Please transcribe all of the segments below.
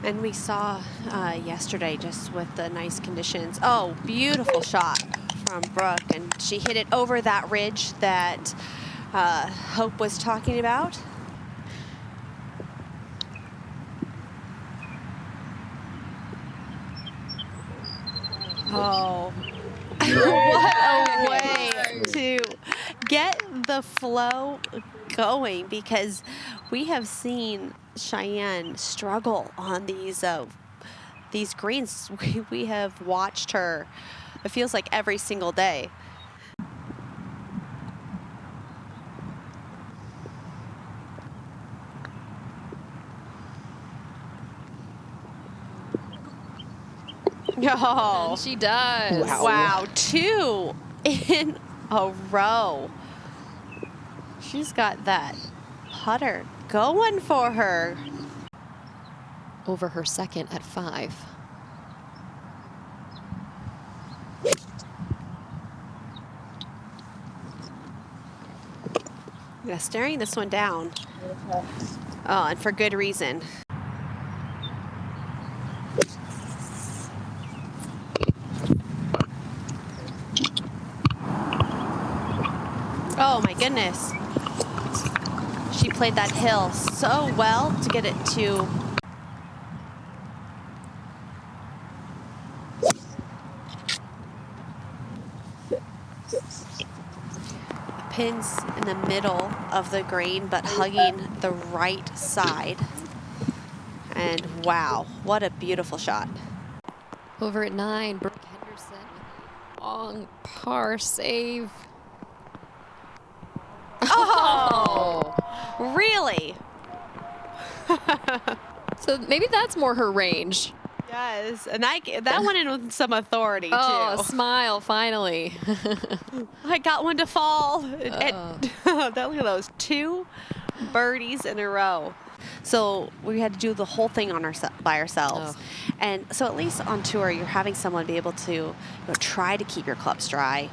And we saw yesterday, just with the nice conditions. Oh, beautiful shot from Brooke, and she hit it over that ridge that Hope was talking about. Oh, what a way to get the flow going, because we have seen Cheyenne struggle on these greens. We have watched her, it feels like every single day. Oh, and she does. Wow, 2 in a row. She's got that putter going for her. Over her second at 5. Yeah, staring this one down. Oh, and for good reason. Oh my goodness. She played that hill so well to get it to. Pins in the middle of the green, but hugging the right side. And wow, what a beautiful shot. Over at 9, Brooke Henderson, long par save. Oh, really? So maybe that's more her range. Yes, and that went in with some authority, Oh, too. smile, finally. I got one to fall. Look at those 2 birdies in a row. So we had to do the whole thing on by ourselves. Oh. And so at least on tour, you're having someone be able to try to keep your clubs dry.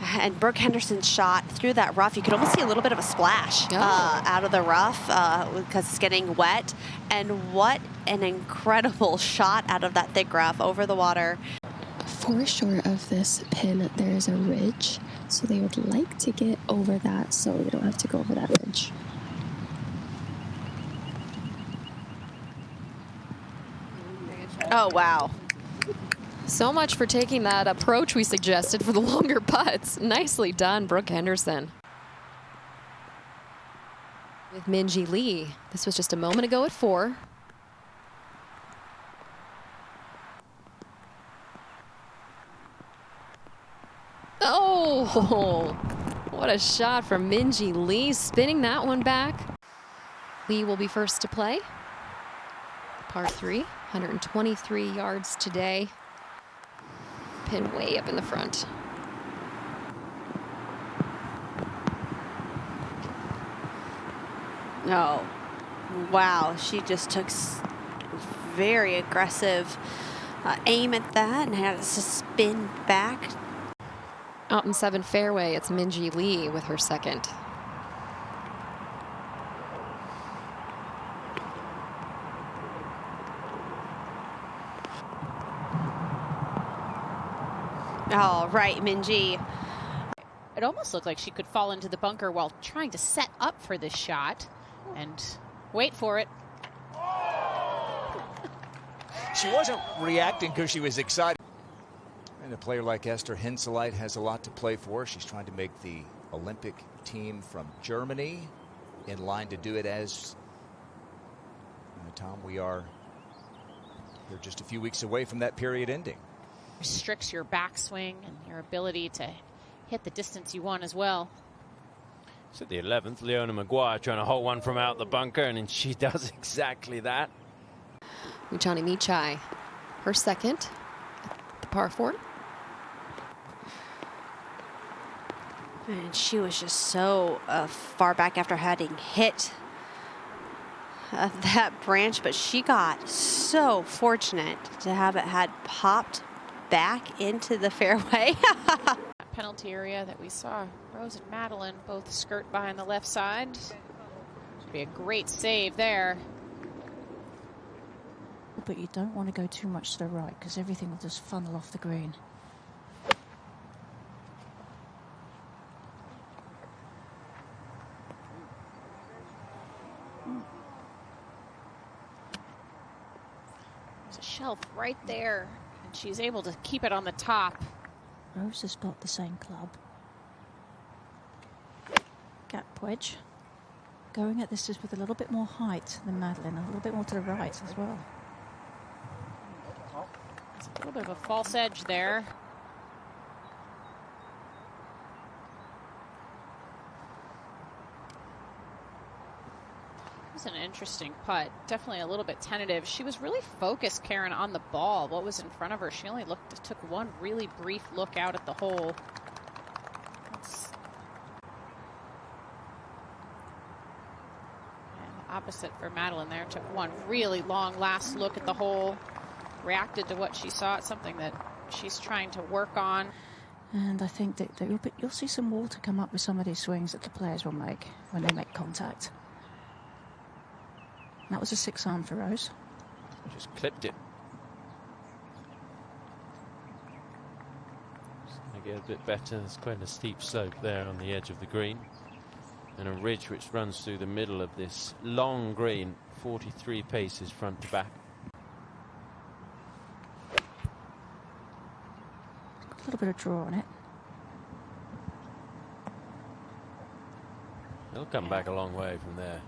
And Brooke Henderson's shot through that rough, you could almost see a little bit of a splash out of the rough because it's getting wet. And what an incredible shot out of that thick rough over the water. 4 short of this pin, there is a ridge. So they would like to get over that so they don't have to go over that ridge. Oh, wow. So much for taking that approach we suggested for the longer putts. Nicely done, Brooke Henderson. With Minjee Lee, this was just a moment ago at 4. Oh, what a shot from Minjee Lee, spinning that one back. Lee will be first to play. Par 3, 123 yards today. Pin way up in the front. Oh, wow. She just took very aggressive aim at that and had it to spin back. Out in 7 fairway, it's Minjee Lee with her second. All right, Minjee. It almost looked like she could fall into the bunker while trying to set up for this shot and wait for it. She wasn't reacting because she was excited. And a player like Esther Henseleit has a lot to play for. She's trying to make the Olympic team from Germany, in line to do it as Tom, we are here just a few weeks away from that period ending. Restricts your backswing and your ability to hit the distance you want as well. So the 11th, Leona Maguire trying to hold one from out the bunker, and she does exactly that. Johnny Michai, her second, the par 4. And she was just so far back after having hit that branch, but she got so fortunate to have it had popped back into the fairway. Penalty area that we saw Rose and Madeline both skirt behind the left side. Should be a great save there. but you don't want to go too much to the right because everything will just funnel off the green. There's a shelf right there, and she's able to keep it on the top. Rose has got the same club. Gap wedge. Going at this just with a little bit more height than Madeline, a little bit more to the right as well. There's a little bit of a false edge there. It was an interesting putt. Definitely a little bit tentative. She was really focused, Karen, on the ball. What was in front of her? She only took one really brief look out at the hole. Opposite for Madeline there. Took one really long last look at the hole. Reacted to what she saw. It's something that she's trying to work on. And I think that you'll see some water come up with some of these swings that the players will make when they make contact. And that was a 6-iron for Rose. Just clipped it. Just gonna get a bit better. There's quite a steep slope there on the edge of the green. And a ridge which runs through the middle of this long green, 43 paces front to back. A little bit of draw on it. They'll come back a long way from there.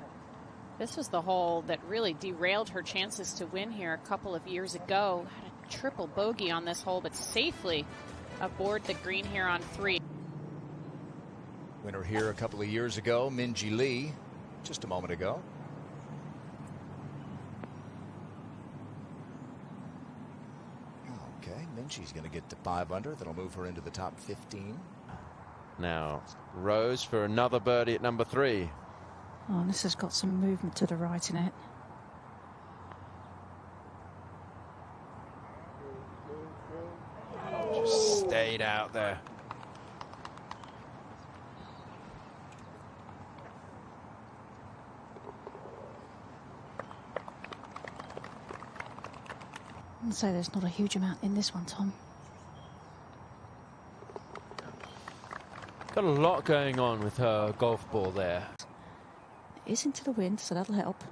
This was the hole that really derailed her chances to win here a couple of years ago. Had a triple bogey on this hole, but safely aboard the green here on 3. Winner here a couple of years ago, Minjee Lee, just a moment ago. Okay, Minjee's going to get to 5 under. That'll move her into the top 15. Now, Rose for another birdie at number 3. Oh, and this has got some movement to the right in it. Just stayed out there. I'd say there's not a huge amount in this one, Tom. Got a lot going on with her golf ball there. It is into the wind, so that'll help.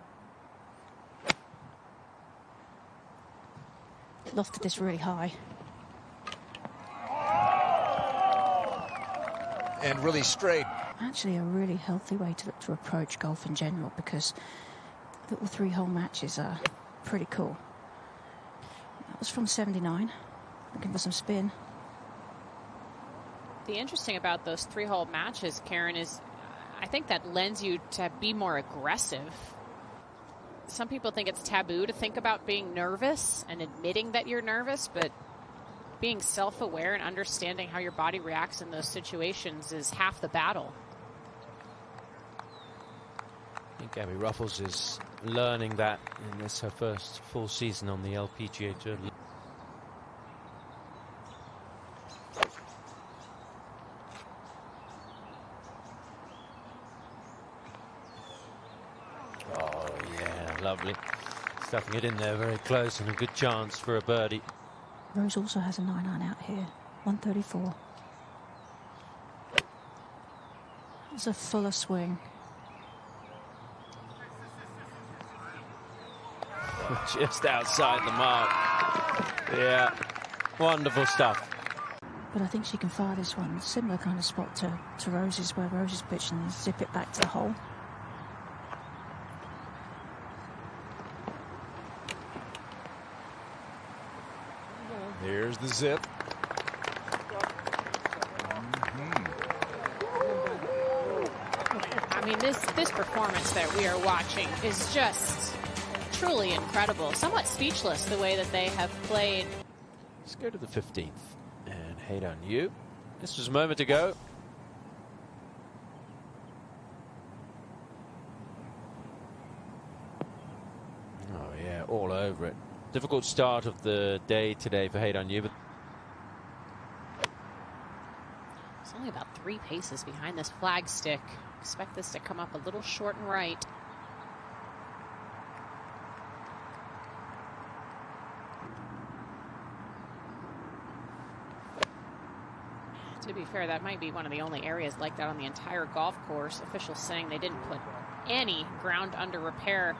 Lofted this really high. And really straight. Actually a really healthy way to approach golf in general, because little 3-hole matches are pretty cool. That was from 79. Looking for some spin. The interesting about those 3-hole matches, Karen, is I think that lends you to be more aggressive. Some people think it's taboo to think about being nervous and admitting that you're nervous, but being self-aware and understanding how your body reacts in those situations is half the battle. I think Gabby Ruffles is learning that in this her first full season on the LPGA Tour. Oh yeah, lovely. Stuffing it in there very close and a good chance for a birdie. Rose also has a 9-iron out here. 134. It's a fuller swing. Just outside the mark. Yeah, wonderful stuff. But I think she can fire this one. Similar kind of spot to Rose's, where Rose's pitch and zip it back to the hole. Here's the zip. I mean, this performance that we are watching is just truly incredible. Somewhat speechless the way that they have played. Let's go to the 15th and hate on you. This was a moment ago. Oh yeah, all over it. Difficult start of the day today for Hate on You, but It's only about 3 paces behind this flag stick. Expect this to come up a little short and right. be fair, that might be one of the only areas like that on the entire golf course. Officials saying they didn't put any ground under repair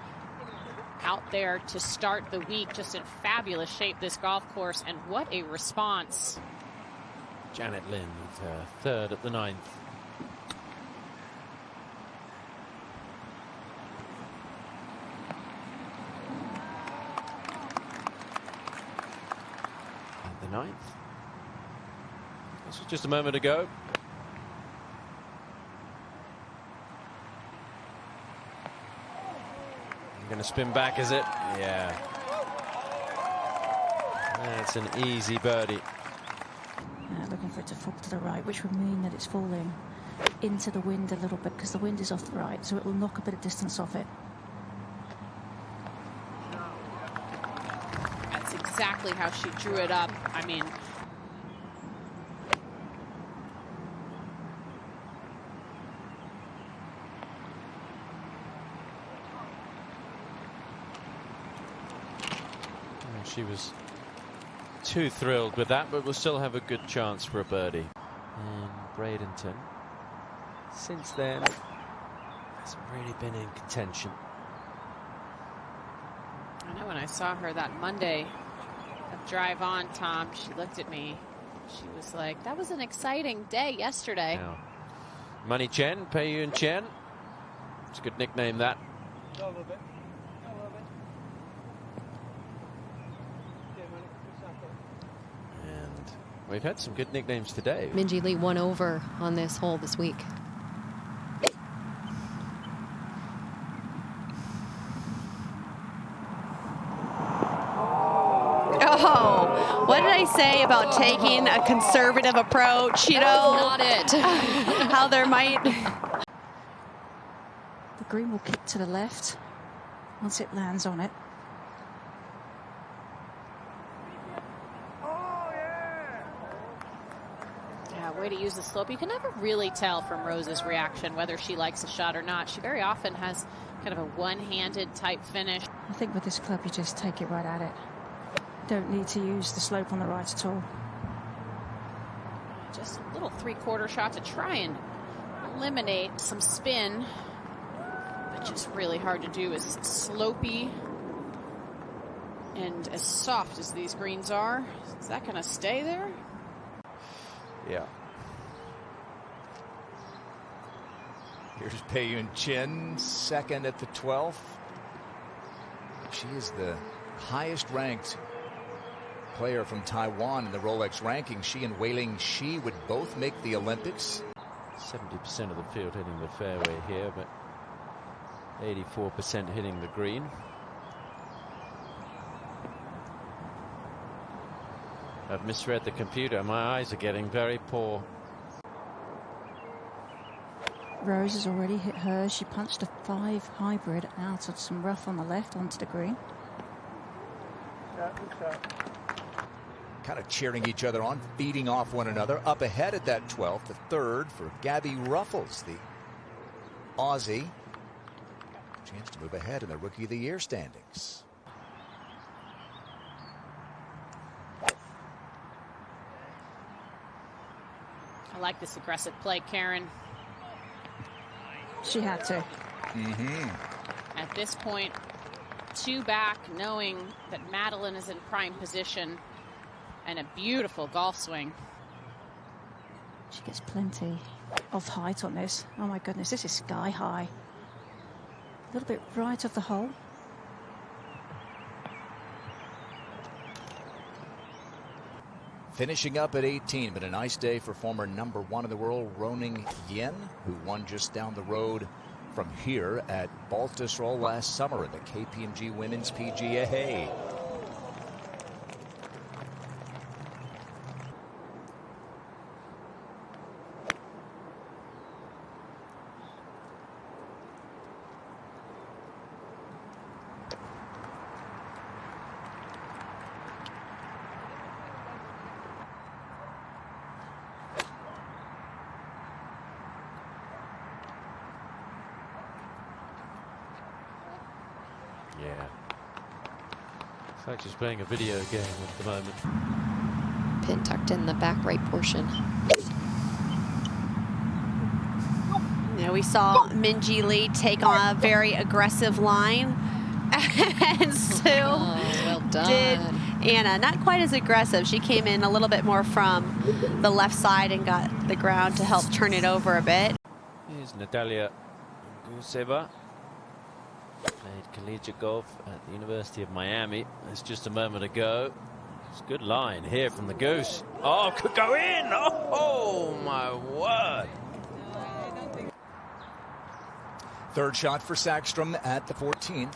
out there to start the week. Just in fabulous shape, this golf course, and what a response. Janet Lynn with her third at the 9th. At the 9th. This was just a moment ago. Going to spin back, is it? Yeah. That's an easy birdie. Looking for it to fall to the right, which would mean that it's falling into the wind a little bit because the wind is off the right, so it will knock a bit of distance off it. That's exactly how she drew it up. I mean, she was too thrilled with that, but we'll still have a good chance for a birdie. And Bradenton, since then, hasn't really been in contention. I know when I saw her that Monday of Drive On, Tom, she looked at me. She was like, that was an exciting day yesterday. Now, Money Chen, Pei Yun Chen. It's a good nickname, that. A little bit. And we've had some good nicknames today. Minjee Lee 1 over on this hole this week. Oh, what did I say about taking a conservative approach? You know, Not it. how there might. The green will kick to the left once it lands on it. Yeah, way to use the slope. You can never really tell from Rose's reaction whether she likes a shot or not. She very often has kind of a one-handed type finish. I think with this club, you just take it right at it. Don't need to use the slope on the right at all. Just a little three-quarter shot to try and eliminate some spin, but just really hard to do. As slopey and as soft as these greens are, is that going to stay there? Yeah. Here's Pei Yun Chen, second at the 12th. She is the highest ranked player from Taiwan in the Rolex ranking. She and Wei-Ling Shi would both make the Olympics. 70% of the field hitting the fairway here, but 84% hitting the green. I've misread the computer. My eyes are getting very poor. Rose has already hit hers. She punched a 5 hybrid out of some rough on the left onto the green. Kind of cheering each other on, feeding off one another. Up ahead at that 12th, the third for Gabby Ruffles, the Aussie. Chance to move ahead in the Rookie of the Year standings. I like this aggressive play, Karen. She had to. At this point, 2 back, knowing that Madeline is in prime position, and a beautiful golf swing. She gets plenty of height on this. Oh my goodness, this is sky high. A little bit right of the hole. Finishing up at 18, but a nice day for former #1 in the world, Roning Yen, who won just down the road from here at Baltusrol last summer at the KPMG Women's PGA. Yeah. It's like she's playing a video game at the moment. Pin tucked in the back right portion. You know, we saw Minjee Lee take on a very aggressive line, and still well done. did Anna. Not quite as aggressive. She came in a little bit more from the left side and got the ground to help turn it over a bit. Here's Natalia Guseva. Played collegiate golf at the University of Miami. That's just a moment ago. It's a good line here from the Goose. Oh, could go in. Oh my word. Third shot for Sackstrom at the 14th.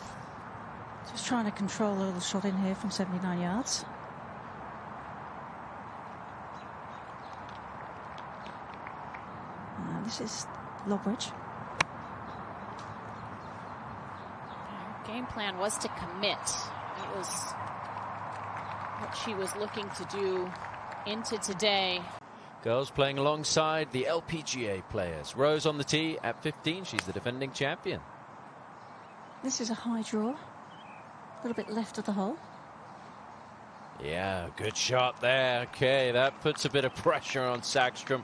Just trying to control a little shot in here from 79 yards. This is Lobridge. Her game plan was to commit. That was what she was looking to do into today. Girls playing alongside the LPGA players. Rose on the tee at 15. She's the defending champion. This is a high draw. A little bit left of the hole. Yeah, good shot there. Okay, that puts a bit of pressure on Sackstrom.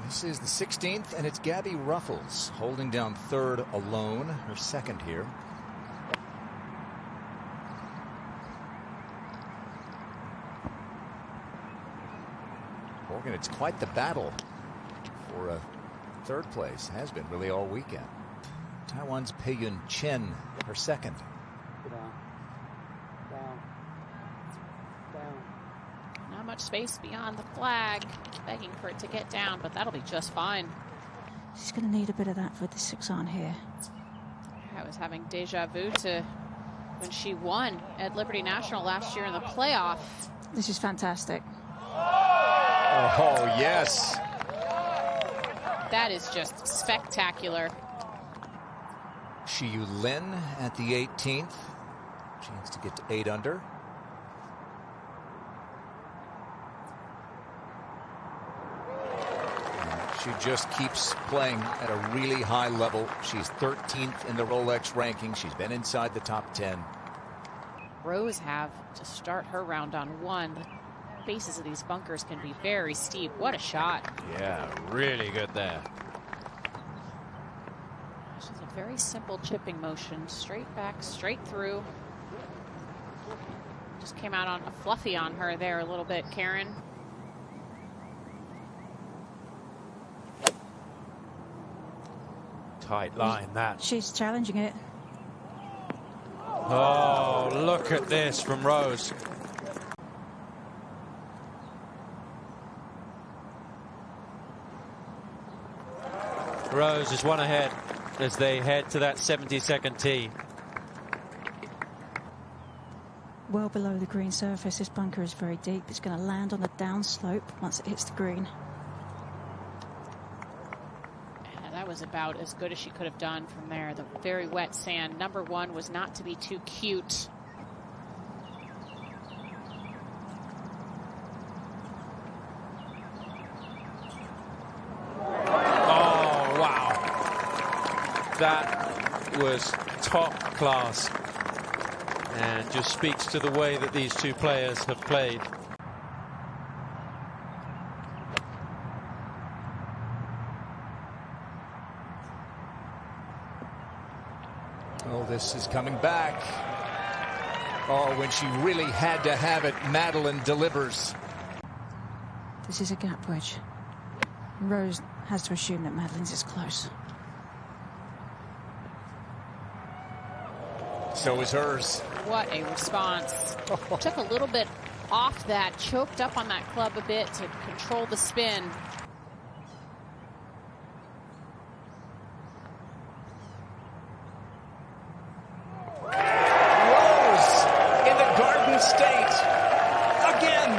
This is the 16th, and it's Gabby Ruffles holding down third alone, her second here. Morgan, it's quite the battle for a third place. Has been really all weekend. Taiwan's Peiyun Chen, her second. Not much space beyond the flag. Begging for it to get down, but that'll be just fine. She's going to need a bit of that for the 6-iron here. I was having deja vu to when she won at Liberty National last year in the playoff. This is fantastic. Oh, yes. That is just spectacular. Shiyu Lin at the 18th. Chance to get to 8 under. She just keeps playing at a really high level. She's 13th in the Rolex ranking. She's been inside the top 10. Rose have to start her round on 1. The faces of these bunkers can be very steep. What a shot. Yeah, really good there. She's a very simple chipping motion. Straight back, straight through. Just came out on a fluffy on her there a little bit, Karen. Tight line, that. She's challenging it. Oh, look at this from Rose. Rose is one ahead as they head to that 72nd tee. Well below the green surface. This bunker is very deep. It's going to land on the downslope once it hits the green. That was about as good as she could have done from there. The very wet sand. Number 1 was not to be too cute. Oh, wow. That was top class and just speaks to the way that these two players have played. Oh, this is coming back. Oh, when she really had to have it, Madeline delivers. This is a gap wedge. Rose has to assume that Madeline's is close. So is hers. What a response. Took a little bit off that, choked up on that club a bit to control the spin. Rose in the Garden State again.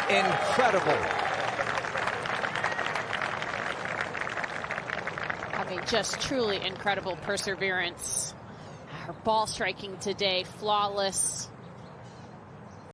Incredible. Just truly incredible perseverance. Her ball striking today, flawless.